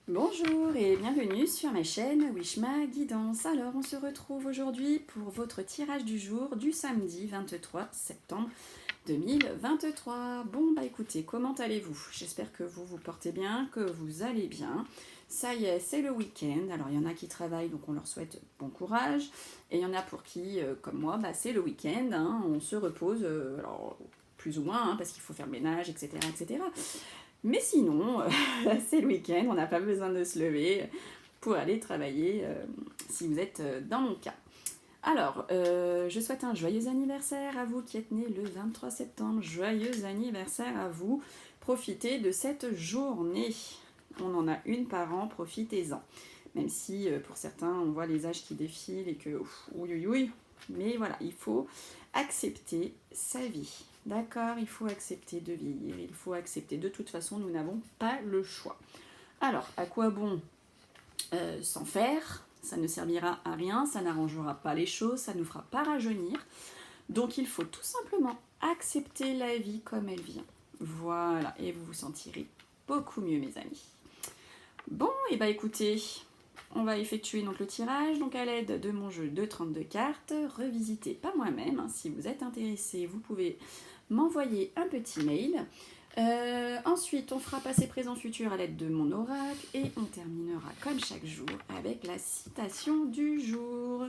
Bonjour et bienvenue sur ma chaîne Wishma Guidance. Alors on se retrouve aujourd'hui pour votre tirage du jour du samedi 23 septembre 2023. Bon bah écoutez, comment allez-vous? J'espère que vous vous portez bien, que vous allez bien. Ça y est, c'est le week-end. Alors il y en a qui travaillent, donc on leur souhaite bon courage. Et il y en a pour qui, comme moi, bah, c'est le week-end, hein, on se repose, alors plus ou moins, hein, parce qu'il faut faire le ménage, etc. etc. Mais sinon, c'est le week-end, on n'a pas besoin de se lever pour aller travailler, si vous êtes dans mon cas. Alors, je souhaite un joyeux anniversaire à vous qui êtes nés le 23 septembre. Joyeux anniversaire à vous. Profitez de cette journée. On en a une par an, profitez-en. Même si pour certains, on voit les âges qui défilent et que, ouïe. Mais voilà, il faut accepter sa vie. D'accord, il faut accepter de vieillir, il faut accepter. De toute façon, nous n'avons pas le choix. Alors, à quoi bon s'en faire? Ça ne servira à rien, ça n'arrangera pas les choses, ça ne nous fera pas rajeunir. Donc, il faut tout simplement accepter la vie comme elle vient. Voilà, et vous vous sentirez beaucoup mieux, mes amis. Bon, et bah écoutez, on va effectuer donc le tirage donc à l'aide de mon jeu de 32 cartes, revisité par moi-même. Hein. Si vous êtes intéressé, vous pouvez m'envoyer un petit mail. Ensuite, on fera passer présent futur à l'aide de mon oracle et on terminera comme chaque jour avec la citation du jour.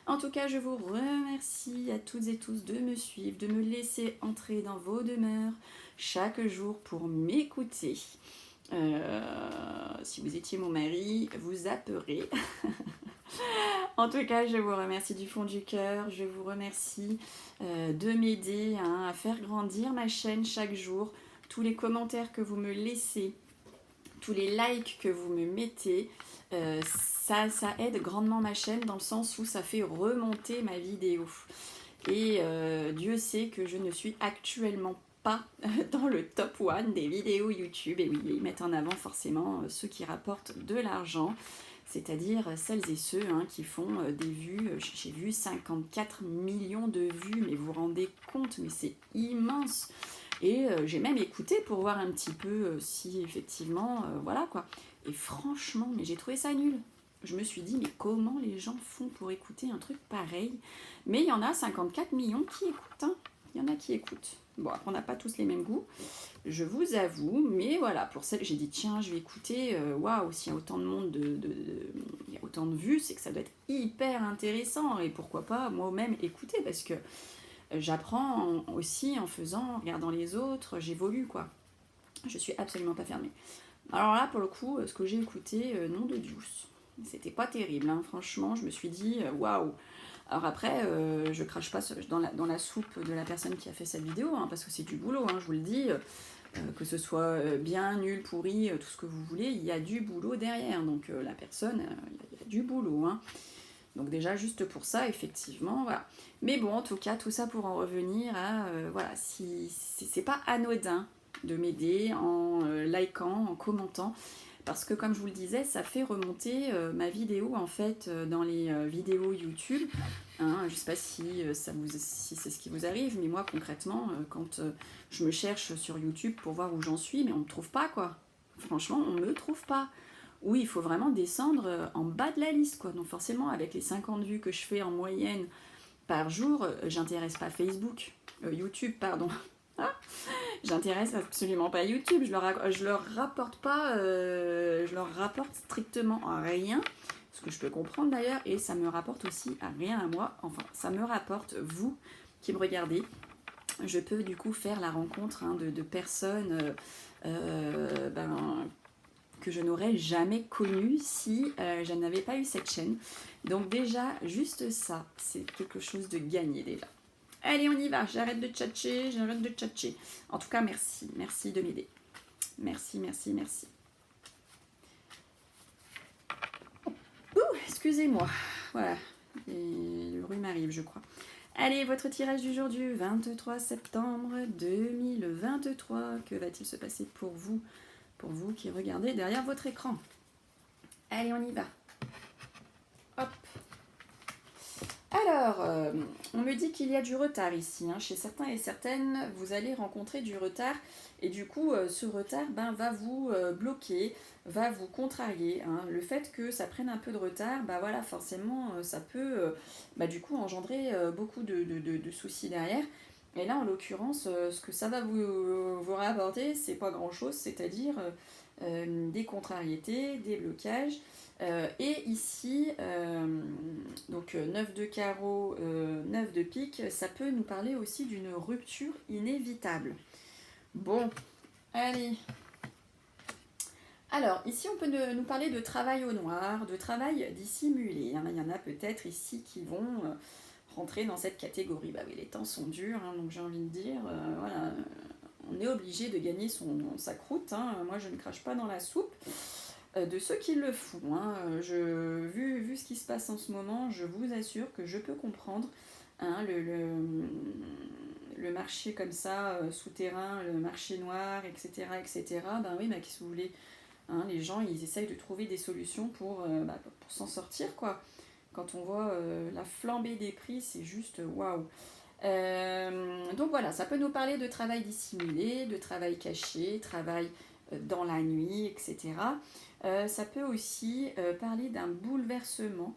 En tout cas, je vous remercie à toutes et tous de me suivre, de me laisser entrer dans vos demeures chaque jour pour m'écouter. Si vous étiez mon mari, vous apperez. En tout cas, je vous remercie du fond du cœur. Je vous remercie de m'aider à faire grandir ma chaîne chaque jour. Tous les commentaires que vous me laissez, tous les likes que vous me mettez, ça aide grandement ma chaîne dans le sens où ça fait remonter ma vidéo. Et Dieu sait que je ne suis actuellement pas dans le top 1 des vidéos YouTube. Et oui, ils mettent en avant forcément ceux qui rapportent de l'argent, c'est-à-dire celles et ceux qui font des vues. J'ai vu 54 millions de vues, mais vous vous rendez compte, mais c'est immense. Et j'ai même écouté pour voir un petit peu si effectivement, voilà quoi. Et franchement, mais j'ai trouvé ça nul. Je me suis dit, mais comment les gens font pour écouter un truc pareil? Mais il y en a 54 millions qui écoutent. Hein. Il y en a qui écoutent. Bon, après, on n'a pas tous les mêmes goûts, je vous avoue. Mais voilà, pour celle, j'ai dit, tiens, je vais écouter. Waouh, s'il y a autant de monde, il y a autant de vues, c'est que ça doit être hyper intéressant. Et pourquoi pas moi-même écouter, parce que j'apprends aussi en faisant, en regardant les autres, j'évolue quoi. Je suis absolument pas fermée. Alors là, pour le coup, ce que j'ai écouté, nom de Dieu, c'était pas terrible, hein. Franchement, je me suis dit, waouh. Alors après, je crache pas dans la soupe de la personne qui a fait cette vidéo, hein, parce que c'est du boulot, hein, je vous le dis, que ce soit bien, nul, pourri, tout ce que vous voulez, il y a du boulot derrière. Donc la personne, il y a du boulot, hein. Donc déjà, juste pour ça, effectivement, voilà. Mais bon, en tout cas, tout ça pour en revenir à, voilà, si c'est pas anodin de m'aider en likant, en commentant, parce que comme je vous le disais, ça fait remonter ma vidéo en fait dans les vidéos YouTube. Hein, je sais pas si, si c'est ce qui vous arrive, mais moi concrètement, quand je me cherche sur YouTube pour voir où j'en suis, mais on me trouve pas quoi. Franchement, on me trouve pas. Oui, il faut vraiment descendre en bas de la liste, quoi. Donc forcément, avec les 50 vues que je fais en moyenne par jour, j'intéresse pas Facebook, YouTube, pardon. Ah, j'intéresse absolument pas YouTube. Je leur rapporte pas, je leur rapporte strictement à rien, ce que je peux comprendre d'ailleurs, et ça me rapporte aussi à rien à moi. Enfin, ça me rapporte vous qui me regardez. Je peux du coup faire la rencontre de personnes que je n'aurais jamais connu si je n'avais pas eu cette chaîne. Donc déjà, juste ça, c'est quelque chose de gagné déjà. Allez, on y va, j'arrête de tchatcher, j'arrête de tchatcher. En tout cas, merci, merci de m'aider. Merci, merci, merci. Ouh, excusez-moi. Voilà, et le rhume m'arrive, je crois. Allez, votre tirage du jour du 23 septembre 2023. Que va-t-il se passer pour vous qui regardez derrière votre écran? Allez, on y va. Hop. Alors, on me dit qu'il y a du retard ici, hein. Chez certains et certaines, vous allez rencontrer du retard et du coup, ce retard va vous bloquer, va vous contrarier, hein. Le fait que ça prenne un peu de retard, bah voilà, forcément, ça peut du coup engendrer beaucoup de soucis derrière. Et là, en l'occurrence, ce que ça va vous rapporter, c'est pas grand-chose, c'est-à-dire des contrariétés, des blocages. Et ici, donc 9 de carreau, 9 de pique, ça peut nous parler aussi d'une rupture inévitable. Bon, allez. Alors, ici, on peut nous parler de travail au noir, de travail dissimulé, hein. Il y en a peut-être ici qui vont rentrer dans cette catégorie. Bah oui, les temps sont durs, hein, donc j'ai envie de dire, voilà, on est obligé de gagner sa croûte, hein. Moi, je ne crache pas dans la soupe. De ceux qui le font, hein. Vu ce qui se passe en ce moment, je vous assure que je peux comprendre, hein, le marché comme ça, souterrain, le marché noir, etc. etc. Ben oui, mais qu'est-ce que vous voulez, hein, les gens, ils essayent de trouver des solutions pour s'en sortir, quoi. Quand on voit la flambée des prix, c'est juste waouh. Donc voilà, ça peut nous parler de travail dissimulé, de travail caché, travail dans la nuit, etc. Ça peut aussi parler d'un bouleversement,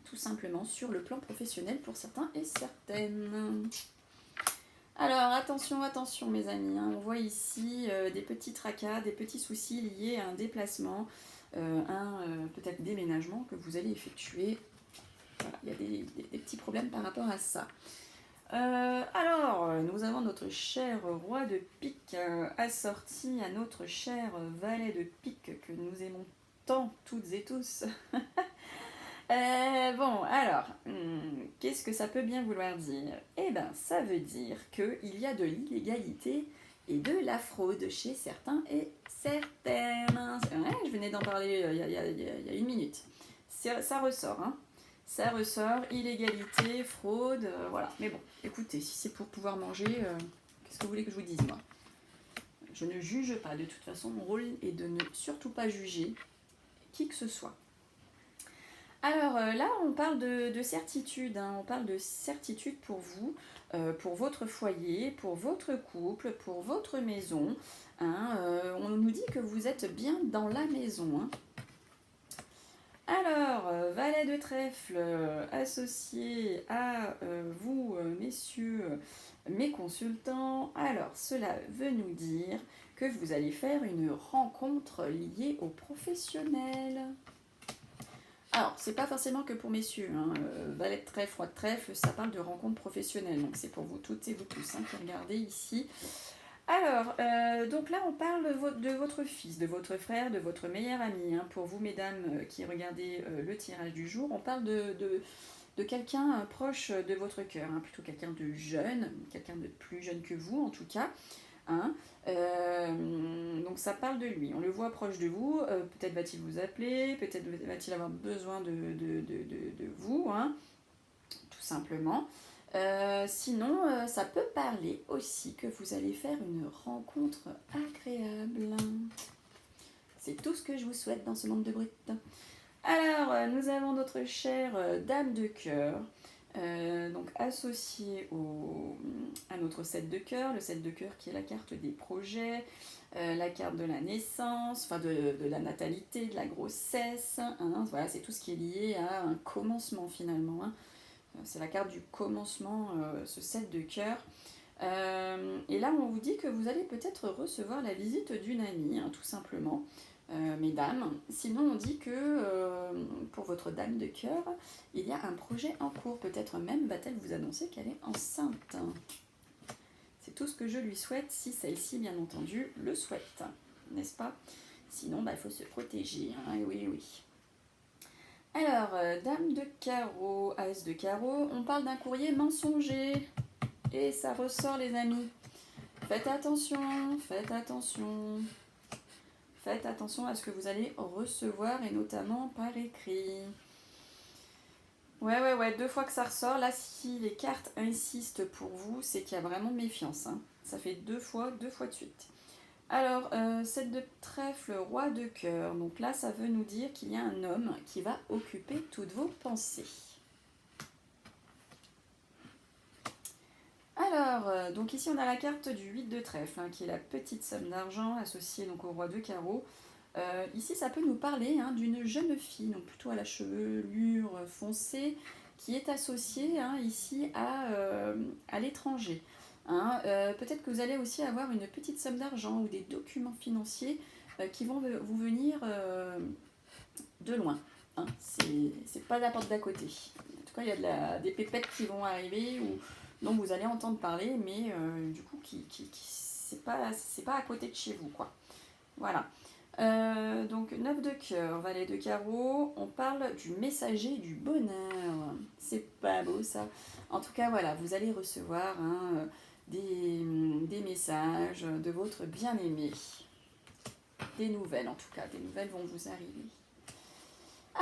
tout simplement, sur le plan professionnel pour certains et certaines. Alors, attention, attention mes amis, hein. On voit ici des petits tracas, des petits soucis liés à un déplacement, peut-être déménagement que vous allez effectuer. Voilà, il y a des petits problèmes par rapport à ça. Alors, nous avons notre cher roi de pique assorti à notre cher valet de pique que nous aimons tant toutes et tous. Bon, alors, qu'est-ce que ça peut bien vouloir dire? Eh bien, ça veut dire qu'il y a de l'illégalité et de la fraude chez certains et certaines. Ouais, je venais d'en parler il y a une minute. Ça ressort, hein. Ça ressort, illégalité, fraude, voilà. Mais bon, écoutez, si c'est pour pouvoir manger, qu'est-ce que vous voulez que je vous dise, moi? Je ne juge pas, de toute façon, mon rôle est de ne surtout pas juger qui que ce soit. Alors là, on parle de certitude, hein. On parle de certitude pour vous, pour votre foyer, pour votre couple, pour votre maison, hein. On nous dit que vous êtes bien dans la maison, hein. Alors, valet de trèfle associé à vous, messieurs, mes consultants. Alors, cela veut nous dire que vous allez faire une rencontre liée aux professionnels. Alors, c'est pas forcément que pour messieurs, hein. Valet de trèfle, roi de trèfle, ça parle de rencontre professionnelle. Donc, c'est pour vous toutes et vous tous, hein, qui regardez ici. Alors, donc là, on parle de votre fils, de votre frère, de votre meilleur ami, hein. Pour vous, mesdames, qui regardez le tirage du jour, on parle de quelqu'un proche de votre cœur, hein, plutôt quelqu'un de jeune, quelqu'un de plus jeune que vous, en tout cas, hein. Donc ça parle de lui, on le voit proche de vous, peut-être va-t-il vous appeler, peut-être va-t-il avoir besoin de vous, hein, tout simplement. Sinon, ça peut parler aussi que vous allez faire une rencontre agréable. C'est tout ce que je vous souhaite dans ce monde de brut. Alors, nous avons notre chère dame de cœur, donc associée à notre 7 de cœur, le 7 de cœur qui est la carte des projets, la carte de la naissance, enfin de la natalité, de la grossesse, hein. Voilà, c'est tout ce qui est lié à un commencement finalement, hein. C'est la carte du commencement, ce 7 de cœur. Et là, on vous dit que vous allez peut-être recevoir la visite d'une amie, hein, tout simplement, mesdames. Sinon, on dit que pour votre dame de cœur, il y a un projet en cours. Peut-être même va-t-elle vous annoncer qu'elle est enceinte. C'est tout ce que je lui souhaite, si celle-ci, bien entendu, le souhaite. N'est-ce pas? Sinon, il faut se protéger, hein. Oui, oui. Alors, dame de carreau, as de carreau, on parle d'un courrier mensonger. Et ça ressort, les amis. Faites attention, faites attention. Faites attention à ce que vous allez recevoir, et notamment par écrit. Ouais, 2 fois que ça ressort. Là, si les cartes insistent pour vous, c'est qu'il y a vraiment méfiance, hein. Ça fait 2 fois de suite. Alors, 7 de trèfle, roi de cœur. Donc là, ça veut nous dire qu'il y a un homme qui va occuper toutes vos pensées. Alors, donc ici on a la carte du 8 de trèfle, qui est la petite somme d'argent associée donc au roi de carreau. Ici ça peut nous parler d'une jeune fille, donc plutôt à la chevelure foncée, qui est associée ici à l'étranger. Peut-être que vous allez aussi avoir une petite somme d'argent ou des documents financiers qui vont vous venir de loin. C'est pas la porte d'à côté. En tout cas, il y a des pépettes qui vont arriver ou dont vous allez entendre parler, mais du coup, c'est pas à côté de chez vous, quoi. Voilà. Donc, 9 de cœur, valet de carreau, on parle du messager du bonheur. C'est pas beau, ça. En tout cas, voilà, vous allez recevoir des messages de votre bien-aimé. Des nouvelles, en tout cas, des nouvelles vont vous arriver.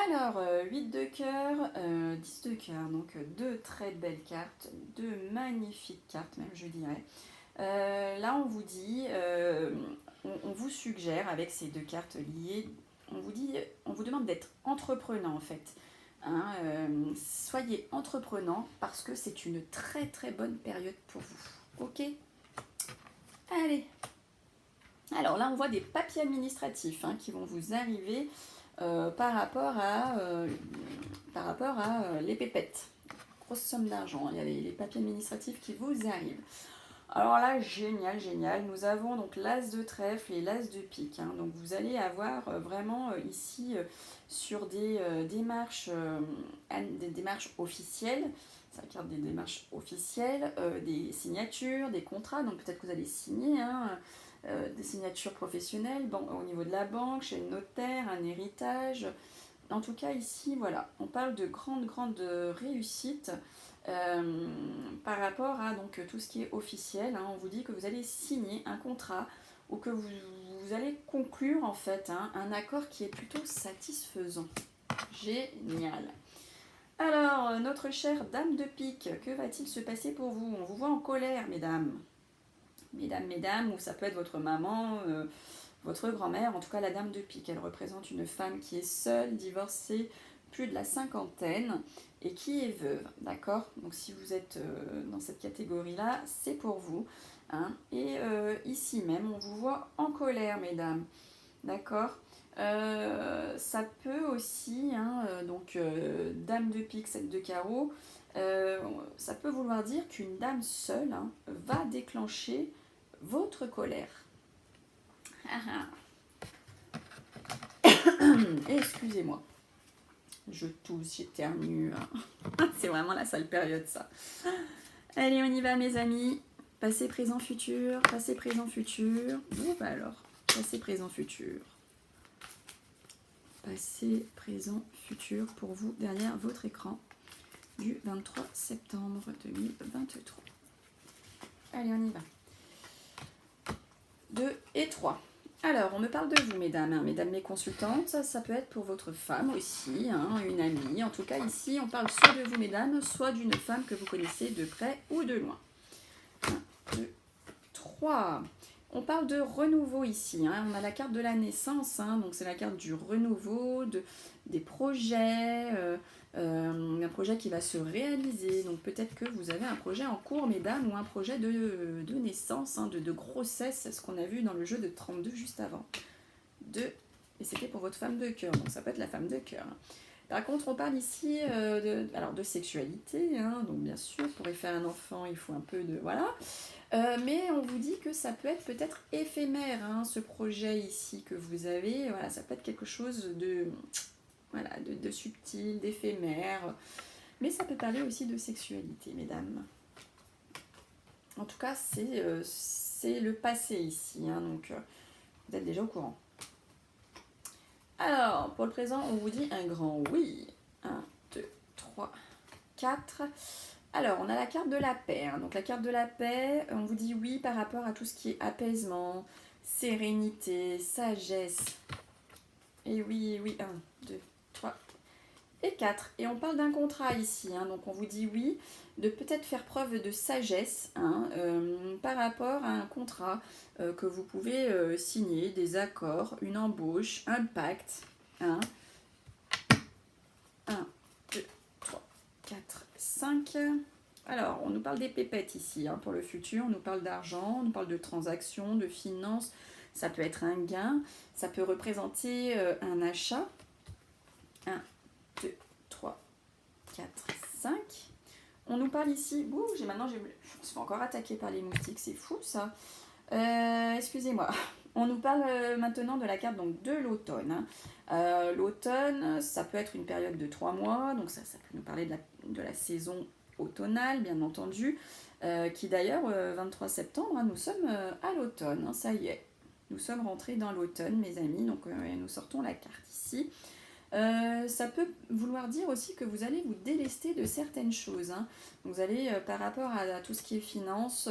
Alors, 8 de cœur, 10 de cœur, donc deux très belles cartes, deux magnifiques cartes même, je dirais. Là, on vous dit, on vous suggère avec ces deux cartes liées, on vous demande d'être entreprenant en fait. Soyez entreprenant parce que c'est une très très bonne période pour vous. Ok? Allez. Alors là, on voit des papiers administratifs qui vont vous arriver par rapport à les pépettes. Grosse somme d'argent. Il y a les papiers administratifs qui vous arrivent. Alors là, génial, génial. Nous avons donc l'as de trèfle et l'as de pique. Donc vous allez avoir vraiment ici sur des démarches officielles. Ça carte des démarches officielles, des signatures, des contrats. Donc peut-être que vous allez signer des signatures professionnelles au niveau de la banque, chez le notaire, un héritage. En tout cas ici, voilà, on parle de grande réussite par rapport à donc, tout ce qui est officiel. On vous dit que vous allez signer un contrat ou que vous allez conclure en fait un accord qui est plutôt satisfaisant. Génial. Alors, notre chère dame de pique, que va-t-il se passer pour vous? On vous voit en colère, mesdames. Mesdames, ou ça peut être votre maman, votre grand-mère, en tout cas la dame de pique. Elle représente une femme qui est seule, divorcée, plus de la cinquantaine, et qui est veuve, d'accord? Donc si vous êtes dans cette catégorie-là, c'est pour vous. Et ici même, on vous voit en colère, mesdames, d'accord? Ça peut aussi, donc dame de pique, 7 de carreau, ça peut vouloir dire qu'une dame seule va déclencher votre colère. Excusez-moi, je tousse, j'éternue. C'est vraiment la sale période, ça. Allez, on y va, mes amis. Passé, présent, futur. Passé, présent, futur. Bon, bah alors, passé, présent, futur. Passé, présent, futur pour vous derrière votre écran du 23 septembre 2023. Allez, on y va. 2 et 3. Alors, on me parle de vous, mesdames. Mesdames mes consultantes, ça peut être pour votre femme aussi, une amie. En tout cas, ici, on parle soit de vous, mesdames, soit d'une femme que vous connaissez de près ou de loin. 1, 2, 3. On parle de renouveau ici. On a la carte de la naissance, donc c'est la carte du renouveau, des projets, un projet qui va se réaliser. Donc peut-être que vous avez un projet en cours, mesdames, ou un projet de naissance, de grossesse, ce qu'on a vu dans le jeu de 32 juste avant. 2, et c'était pour votre femme de cœur, donc ça peut être la femme de cœur. Par contre, on parle ici de sexualité, donc bien sûr, pour y faire un enfant, il faut un peu de... Voilà. Mais on vous dit que ça peut être peut-être éphémère, ce projet ici que vous avez. Voilà, ça peut être quelque chose de subtil, d'éphémère. Mais ça peut parler aussi de sexualité, mesdames. En tout cas, c'est le passé ici, donc vous êtes déjà au courant. Alors, pour le présent, on vous dit un grand oui. 1, 2, 3, 4. Alors, on a la carte de la paix. Donc, la carte de la paix, on vous dit oui par rapport à tout ce qui est apaisement, sérénité, sagesse. Et oui, 1, 2, 3 et 4. Et on parle d'un contrat ici. Donc, on vous dit oui, de peut-être faire preuve de sagesse par rapport à un contrat que vous pouvez signer, des accords, une embauche, un pacte. 1, 2, 3, 4, 5. Alors, on nous parle des pépettes ici, hein, pour le futur. On nous parle d'argent, on nous parle de transactions, de finances. Ça peut être un gain, ça peut représenter un achat. 1, 2, 3, 4, 5. On nous parle ici... Ouh, je me fais encore attaquer par les moustiques, c'est fou ça. Excusez-moi. On nous parle maintenant de la carte donc, de l'automne. L'automne, ça peut être une période de 3 mois, donc ça peut nous parler de la saison automnale, bien entendu, qui d'ailleurs, 23 septembre, hein, nous sommes à l'automne, hein, ça y est. Nous sommes rentrés dans l'automne, mes amis, donc nous sortons la carte ici. Ça peut vouloir dire aussi que vous allez vous délester de certaines choses. Hein. Vous allez, par rapport à tout ce qui est finance,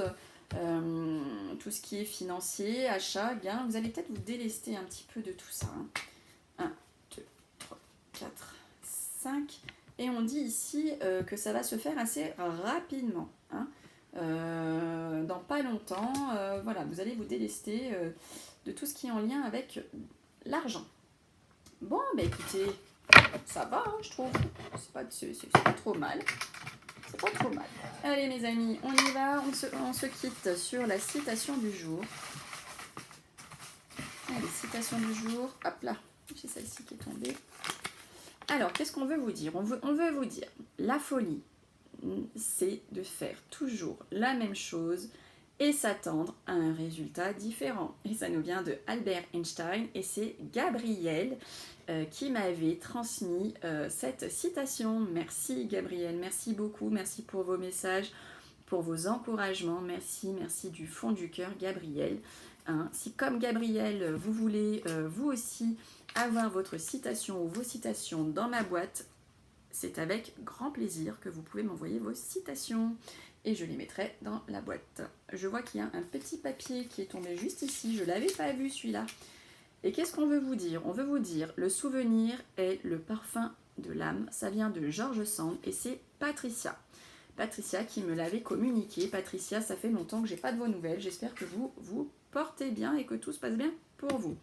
tout ce qui est financier, achat, gain, vous allez peut-être vous délester un petit peu de tout ça. Hein. 1, 2, 3, 4, 5. Et on dit ici que ça va se faire assez rapidement. Hein. Dans pas longtemps, voilà, vous allez vous délester de tout ce qui est en lien avec l'argent. Bon, bah écoutez, ça va, hein, je trouve. C'est pas trop mal. C'est pas trop mal. Allez, mes amis, on y va. On se quitte sur la citation du jour. Allez, citation du jour. Hop là, j'ai celle-ci qui est tombée. Alors, qu'est-ce qu'on veut vous dire ? On veut vous dire, la folie, c'est de faire toujours la même chose et s'attendre à un résultat différent. Et ça nous vient de Albert Einstein et c'est Gabriel qui m'avait transmis cette citation. Merci Gabriel, merci beaucoup, merci pour vos messages, pour vos encouragements, merci du fond du cœur Gabriel. Hein, si comme Gabriel, vous voulez vous aussi avoir votre citation ou vos citations dans ma boîte, c'est avec grand plaisir que vous pouvez m'envoyer vos citations. Et je les mettrai dans la boîte. Je vois qu'il y a un petit papier qui est tombé juste ici. Je ne l'avais pas vu celui-là. Et qu'est-ce qu'on veut vous dire ? On veut vous dire, le souvenir est le parfum de l'âme. Ça vient de George Sand et c'est Patricia. Patricia qui me l'avait communiqué. Patricia, ça fait longtemps que j'ai pas de vos nouvelles. J'espère que vous vous portez bien et que tout se passe bien pour vous.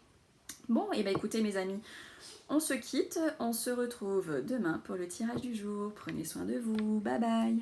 Bon, et bien écoutez mes amis, on se quitte. On se retrouve demain pour le tirage du jour. Prenez soin de vous. Bye bye.